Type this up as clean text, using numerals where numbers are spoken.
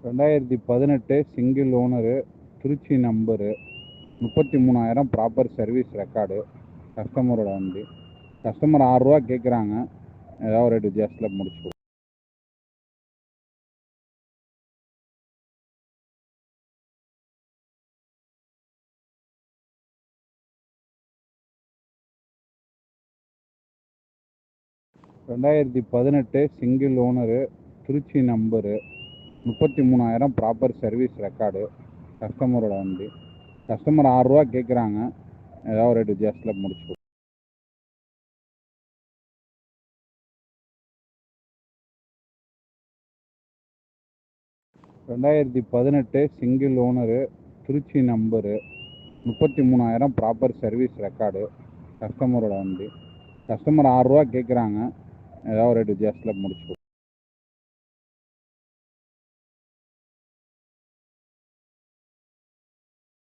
2018 single owner, Trichy number, 33,000 proper service record. கஸ்டமரோட வண்டி. Customer ₹6 கேட்குறாங்க. ஏதாவது ரேட் வித்தியாசத்தில் முடிச்சு 2018 single owner, Trichy number, 33,000 proper service record. கஸ்டமரோட வண்டி. கஸ்டமர் ₹6 கேட்குறாங்க. ஏதாவது ரேட் வித்தியாசத்தில் முடிச்சு 2018 single owner, Trichy number, 33,000 proper service record. கஸ்டமரோட வண்டி. கஸ்டமர் ₹6 கேட்குறாங்க. ஏதாவது ரேட் வித்தியாசத்தில் முடிச்சு